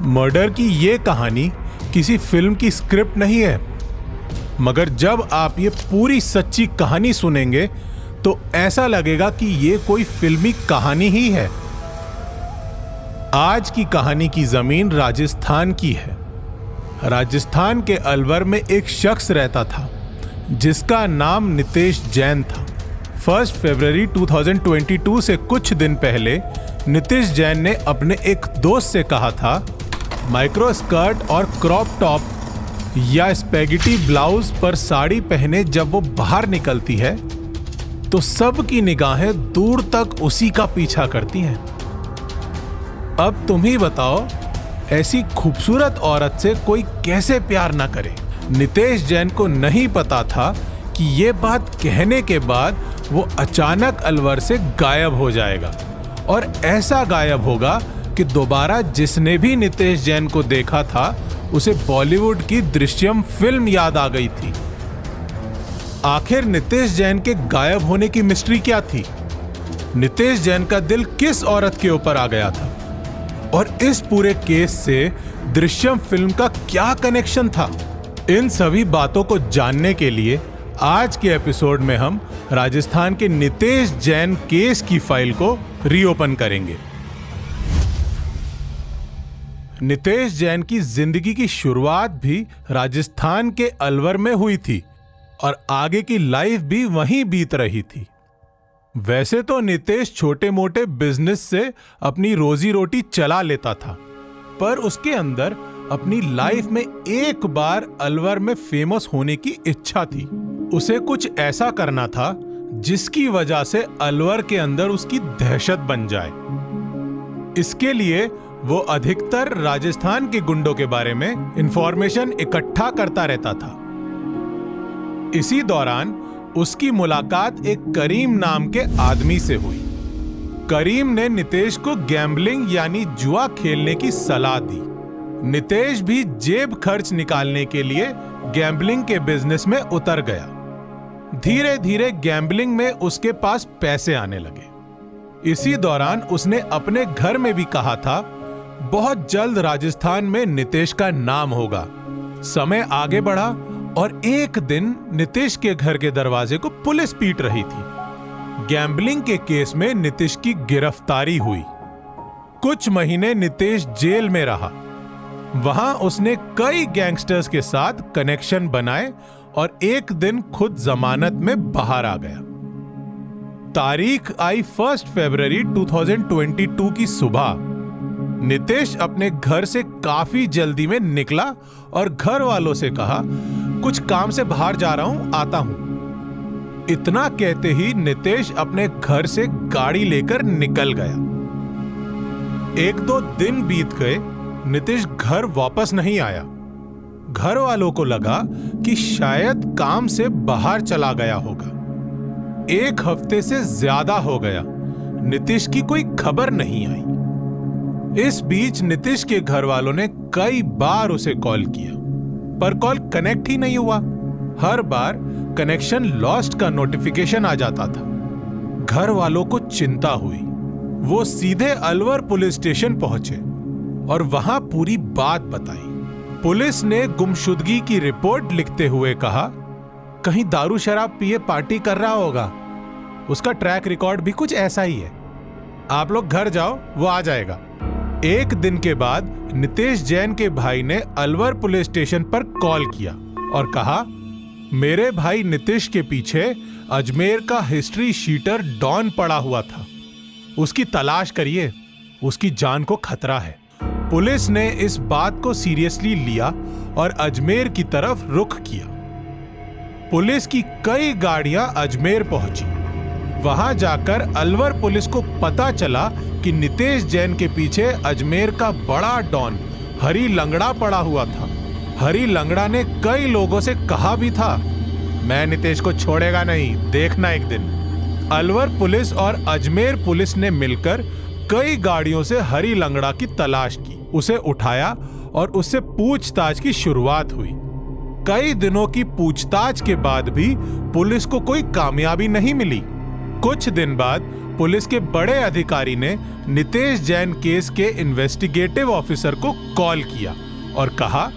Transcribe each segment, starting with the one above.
Murder की ये कहानी किसी फिल्म की स्क्रिप्ट नहीं है, मगर जब आप ये पूरी सच्ची कहानी सुनेंगे तो ऐसा लगेगा कि ये कोई फिल्मी कहानी ही है। आज की कहानी की जमीन राजस्थान की है। राजस्थान के अलवर में एक शख्स रहता था जिसका नाम नितेश जैन था। 1 फरवरी 2022 से कुछ दिन पहले नितेश जैन ने अपने एक दोस्त से कहा था, माइक्रो स्कर्ट और क्रॉप टॉप या स्पेगेटी ब्लाउज पर साड़ी पहने जब वो बाहर निकलती है तो सबकी निगाहें दूर तक उसी का पीछा करती हैं। अब तुम ही बताओ, ऐसी खूबसूरत औरत से कोई कैसे प्यार ना करे। नितेश जैन को नहीं पता था कि ये बात कहने के बाद वो अचानक अलवर से गायब हो जाएगा, और ऐसा गायब होगा कि दोबारा जिसने भी नितेश जैन को देखा था उसे बॉलीवुड की दृश्यम फिल्म याद आ गई थी। आखिर नितेश जैन के गायब होने की मिस्ट्री क्या थी? नितेश जैन का दिल किस औरत के ऊपर आ गया था? और इस पूरे केस से दृश्यम फिल्म का क्या कनेक्शन था? इन सभी बातों को जानने के लिए आज के एपिसोड में हम राजस्थान के नितेश जैन केस की फाइल को रीओपन करेंगे। नितेश जैन की जिंदगी की शुरुआत भी राजस्थान के अलवर में हुई थी और आगे की लाइफ भी वहीं बीत रही थी। वैसे तो नितेश छोटे मोटे बिजनेस से अपनी रोजी रोटी चला लेता था, पर उसके अंदर अपनी लाइफ में एक बार अलवर में फेमस होने की इच्छा थी। उसे कुछ ऐसा करना था जिसकी वजह से अलवर के अंदर उसकी दहशत बन जाए। इसके लिए वो अधिकतर राजस्थान के गुंडों के बारे में इंफॉर्मेशन इकट्ठा करता रहता था। इसी दौरान उसकी मुलाकात एक करीम नाम के आदमी से हुई। करीम ने नितेश को गैम्बलिंग यानी जुआ खेलने की सलाह दी। नितेश भी जेब खर्च निकालने के लिए गैम्बलिंग के बिजनेस में उतर गया। धीरे धीरे गैम्बलिंग में उसके पास पैसे आने लगे। इसी दौरान उसने अपने घर में भी कहा था, बहुत जल्द राजस्थान में नितेश का नाम होगा। समय आगे बढ़ा और एक दिन नितेश के घर के दरवाजे को पुलिस पीट रही थी। गैम्बलिंग के केस में नितेश की गिरफ्तारी हुई। कुछ महीने नितेश जेल में रहा। वहां उसने कई गैंगस्टर्स के साथ कनेक्शन बनाए और एक दिन खुद जमानत में बाहर आ गया। तारीख आई 1 फरवरी 2022 की सुबह। नितेश अपने घर से काफी जल्दी में निकला और घर वालों से कहा, कुछ काम से बाहर जा रहा हूं, आता हूं। इतना कहते ही नितेश अपने घर से गाड़ी लेकर निकल गया। 1-2 दिन बीत गए, नितेश घर वापस नहीं आया। घर वालों को लगा कि शायद काम से बाहर चला गया होगा। 1 हफ्ते से ज्यादा हो गया, नितेश की कोई खबर नहीं आई। इस बीच नितेश के घर वालों ने कई बार उसे कॉल किया, पर कॉल कनेक्ट ही नहीं हुआ। हर बार कनेक्शन लॉस्ट का नोटिफिकेशन आ जाता था। घर वालों को चिंता हुई। वो सीधे अलवर पुलिस स्टेशन पहुंचे और वहां पूरी बात बताई। पुलिस ने गुमशुदगी की रिपोर्ट लिखते हुए कहा, कहीं दारू शराब पिए पार्टी कर रहा होगा। उसका ट्रैक रिकॉर्ड भी कुछ ऐसा ही है। आप लोग घर जाओ, वो आ जाएगा। एक दिन के बाद नितेश जैन के भाई ने अलवर पुलिस स्टेशन पर कॉल किया और कहा, मेरे भाई नितेश के पीछे अजमेर का हिस्ट्री शीटर डॉन पड़ा हुआ था। उसकी तलाश करिए, उसकी जान को खतरा है। पुलिस ने इस बात को सीरियसली लिया और अजमेर की तरफ रुख किया। पुलिस की कई गाड़ियां अजमेर पहुंची। वहां जाकर अलवर पुलिस को पता चला कि नितेश जैन के पीछे अजमेर का बड़ा डॉन हरी लंगड़ा पड़ा हुआ था। हरी लंगड़ा ने कई लोगों से कहा भी था, मैं नितेश को छोड़ेगा नहीं, देखना एक दिन। अलवर पुलिस और अजमेर पुलिस ने मिलकर कई गाड़ियों से हरी लंगड़ा की तलाश की। उसे उठाया और उससे पूछताछ की शुरुआत हुई। कई दिनों की पूछताछ के बाद भी पुलिस को कोई कामयाबी नहीं मिली। कुछ दिन बाद पुलिस के बड़े अधिकारी ने नितेश जैन केस के इन्वेस्टिगेटिव ऑफिसर को कॉल किया और कहा,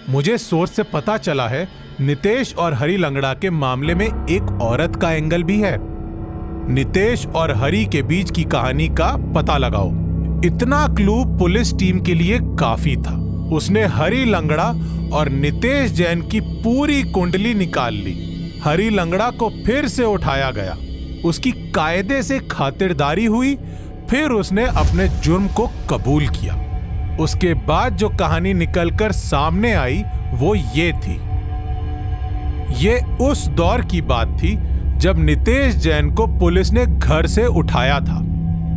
मुझे सोर्स से पता चला है नितेश और हरी लंगड़ा के मामले में एक औरत का एंगल भी है। नितेश और हरी के बीच की कहानी का पता लगाओ। इतना क्लू पुलिस टीम के लिए काफी था। उसने हरी लंगड़ा और नितेश जैन की पूरी कुंडली निकाल ली। हरी लंगड़ा को फिर से उठाया गया, उसकी कायदे से खातिरदारी हुई, फिर उसने अपने जुर्म को कबूल किया। उसके बाद जो कहानी निकलकर सामने आई वो ये थी। ये उस दौर की बात थी जब नितेश जैन को पुलिस ने घर से उठाया था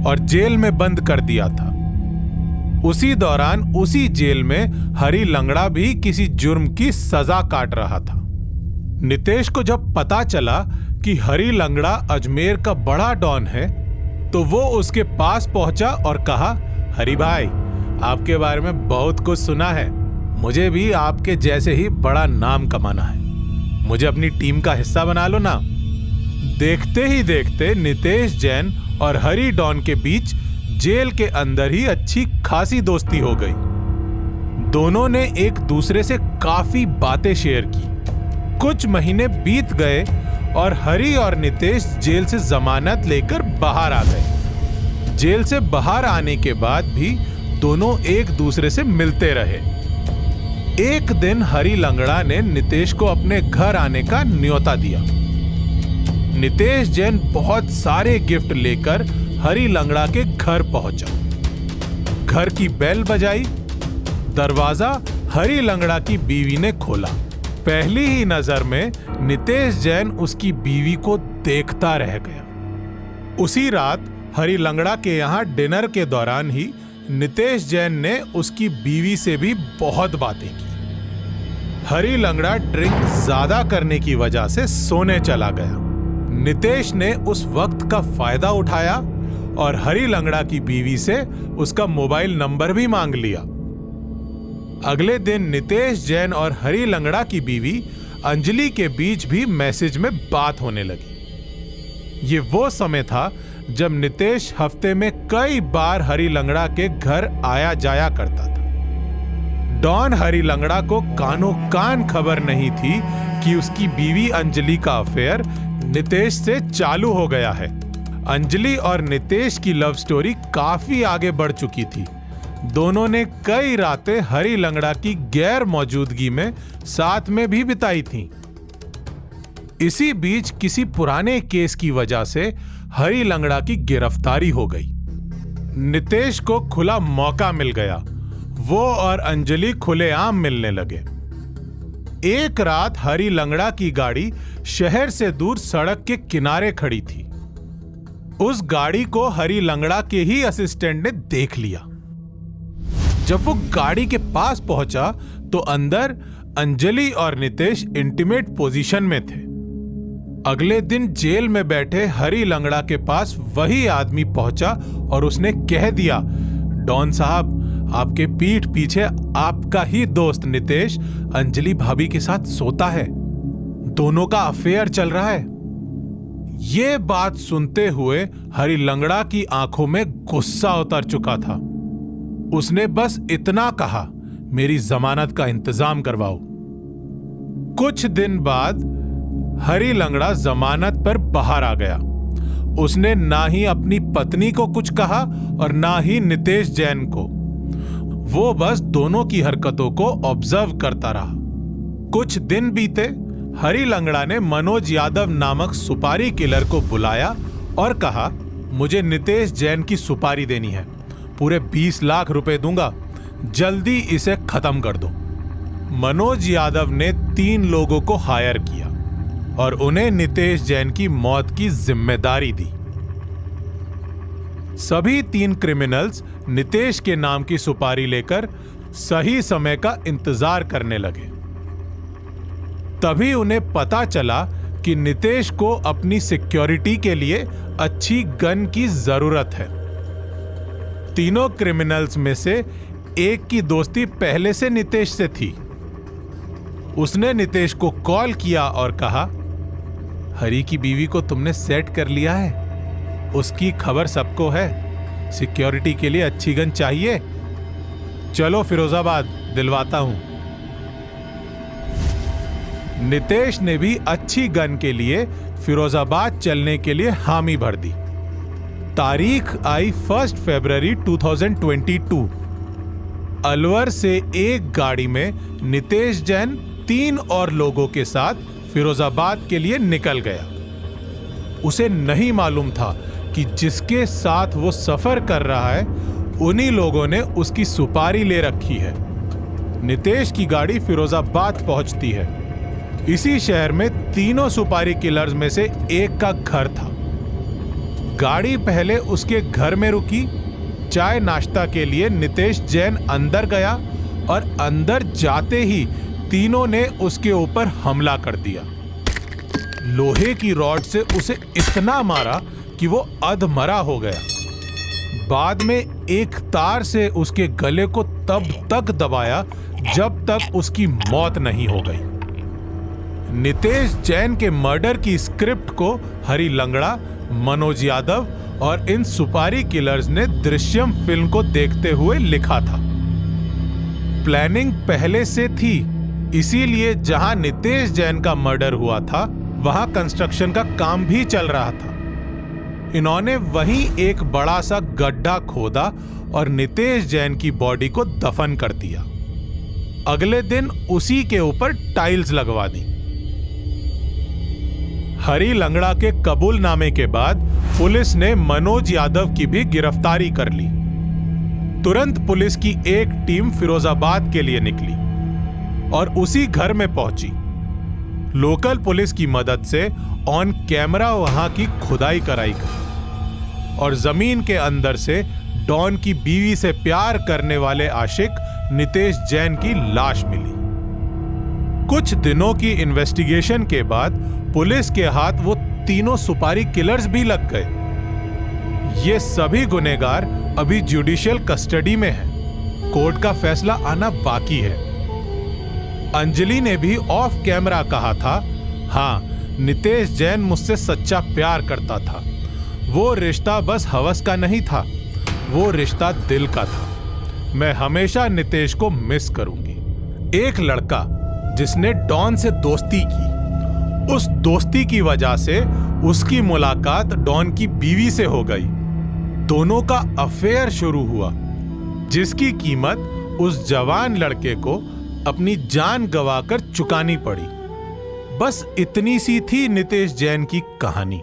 और जेल में बंद कर दिया था। उसी दौरान उसी जेल में हरी लंगड़ा भी किसी जुर्म की सजा काट रहा था। नितेश को जब पता चला कि हरी लंगड़ा अजमेर का बड़ा डॉन है तो वो उसके पास पहुंचा और कहा, हरी भाई, आपके बारे में बहुत कुछ सुना है, मुझे भी आपके जैसे ही बड़ा नाम कमाना है, मुझे अपनी टीम का हिस्सा बना लो ना। देखते ही देखते नितेश जैन और हरी डॉन के बीच जेल के अंदर ही अच्छी खासी दोस्ती हो गई। दोनों ने एक दूसरे से काफी बातें शेयर की। कुछ महीने बीत गए और हरी और नितेश जेल से जमानत लेकर बाहर आ गए। जेल से बाहर आने के बाद भी दोनों एक दूसरे से मिलते रहे। एक दिन हरी लंगड़ा ने नितेश को अपने घर आने का न्योता दिया। नितेश जैन बहुत सारे गिफ्ट लेकर हरी लंगड़ा के घर पहुंचा। घर की बेल बजाई, दरवाजा हरी लंगड़ा की बीवी ने खोला। पहली ही नजर में नितेश जैन उसकी बीवी को देखता रह गया। उसी रात हरी लंगड़ा के यहां डिनर के दौरान ही नितेश जैन ने उसकी बीवी से भी बहुत बातें की। हरी लंगड़ा ड्रिंक ज्यादा करने की वजह से सोने चला गया। नितेश ने उस वक्त का फायदा उठाया और हरी लंगड़ा की बीवी से उसका मोबाइल नंबर भी मांग लिया। अगले दिन नितेश जैन और हरी लंगड़ा की बीवी अंजलि के बीच भी मैसेज में बात होने लगी। ये वो समय था जब नितेश हफ्ते में कई बार हरी लंगड़ा के घर आया जाया करता था। डॉन हरी लंगड़ा को कानों कान खबर नहीं थी कि उसकी बीवी अंजलि का अफेयर नितेश से चालू हो गया है। अंजलि और नितेश की लव स्टोरी काफी आगे बढ़ चुकी थी। दोनों ने कई रातें हरी लंगड़ा की गैर मौजूदगी में साथ में भी बिताई थीं। इसी बीच किसी पुराने केस की वजह से हरी लंगड़ा की गिरफ्तारी हो गई। नितेश को खुला मौका मिल गया। वो और अंजलि खुलेआम मिलने लगे। एक रात हरी लंगड़ा की गाड़ी शहर से दूर सड़क के किनारे खड़ी थी। उस गाड़ी को हरी लंगड़ा के ही असिस्टेंट ने देख लिया। जब वो गाड़ी के पास पहुंचा तो अंदर अंजलि और नितेश इंटीमेट पोजीशन में थे। अगले दिन जेल में बैठे हरी लंगड़ा के पास वही आदमी पहुंचा और उसने कह दिया, डॉन साहब, आपके पीठ पीछे आपका ही दोस्त नितेश अंजलि भाभी के साथ सोता है, दोनों का अफेयर चल रहा है। ये बात सुनते हुए हरी लंगड़ा की आंखों में गुस्सा उतर चुका था। उसने बस इतना कहा, मेरी जमानत का इंतजाम करवाओ। कुछ दिन बाद हरी लंगड़ा जमानत पर बाहर आ गया। उसने ना ही अपनी पत्नी को कुछ कहा और ना ही नितेश जैन को। वो बस दोनों की हरकतों को ऑब्जर्व करता रहा। कुछ दिन बीते। हरी लंगड़ा ने मनोज यादव नामक सुपारी किलर को बुलाया और कहा, मुझे नितेश जैन की सुपारी देनी है, पूरे 20 लाख रुपए दूंगा, जल्दी इसे खत्म कर दो। मनोज यादव ने 3 लोगों को हायर किया और उन्हें नितेश जैन की मौत की जिम्मेदारी दी। सभी 3 क्रिमिनल्स नितेश के नाम की सुपारी लेकर सही समय का इंतजार करने लगे। तभी उन्हें पता चला कि नितेश को अपनी सिक्योरिटी के लिए अच्छी गन की जरूरत है। तीनों क्रिमिनल्स में से एक की दोस्ती पहले से नितेश से थी। उसने नितेश को कॉल किया और कहा, हरी की बीवी को तुमने सेट कर लिया है, उसकी खबर सबको है। सिक्योरिटी के लिए अच्छी गन चाहिए। चलो फिरोजाबाद, दिलवाता हूं। नितेश ने भी अच्छी गन के लिए फिरोजाबाद चलने के लिए हामी भर दी। तारीख आई 1 फरवरी 2022। अलवर से एक गाड़ी में नितेश जैन 3 और लोगों के साथ फिरोजाबाद के लिए निकल गया। उसे नहीं मालूम था कि जिसके साथ वो सफर कर रहा है उन्हीं लोगों ने उसकी सुपारी ले रखी है। नितेश की गाड़ी फिरोजाबाद पहुंचती है। इसी शहर में तीनों सुपारी किलर्स में से एक का घर था। गाड़ी पहले उसके घर में रुकी। चाय नाश्ता के लिए नितेश जैन अंदर गया और अंदर जाते ही तीनों ने उसके ऊपर हमला कर दिया। लोहे की रॉड से उसे इतना मारा कि वो अधमरा हो गया। बाद में एक तार से उसके गले को तब तक दबाया जब तक उसकी मौत नहीं हो गई। नितेश जैन के मर्डर की स्क्रिप्ट को हरी लंगड़ा, मनोज यादव और इन सुपारी किलर्स ने दृश्यम फिल्म को देखते हुए लिखा था। प्लानिंग पहले से थी, इसीलिए जहां नितेश जैन का मर्डर हुआ था वहां कंस्ट्रक्शन का काम भी चल रहा था। इन्होंने वहीं एक बड़ा सा गड्ढा खोदा और नितेश जैन की बॉडी को दफन कर दिया। अगले दिन उसी के ऊपर टाइल्स लगवा दी। हरी लंगड़ा के कबूलनामे के बाद पुलिस ने मनोज यादव की भी गिरफ्तारी कर ली। तुरंत पुलिस की एक टीम फिरोजाबाद के लिए निकली और उसी घर में पहुंची। लोकल पुलिस की मदद से ऑन कैमरा वहां की खुदाई कराई गई और जमीन के अंदर से डॉन की बीवी से प्यार करने वाले आशिक नितेश जैन की लाश मिली। कुछ दिनों की इन्वेस्टिगेशन के बाद पुलिस के हाथ वो तीनों सुपारी किलर्स भी लग गए। ये सभी गुनहगार अभी जुडिशियल कस्टडी में हैं। कोर्ट का फैसला आना बाकी है। अंजलि ने भी ऑफ कैमरा कहा था, हाँ, नितेश जैन मुझसे सच्चा प्यार करता था। वो रिश्ता बस हवस का नहीं था, वो रिश्ता दिल का था। मैं हमेशा नितेश को मिस करूंगी। एक लड़का जिसने डॉन से दोस्ती की, उस दोस्ती की वजह से उसकी मुलाकात डॉन की बीवी से हो गई। दोनों का अफेयर शुरू हुआ, जिसकी कीमत उस जवान लड़के को अपनी जान गंवाकर चुकानी पड़ी। बस इतनी सी थी नितेश जैन की कहानी।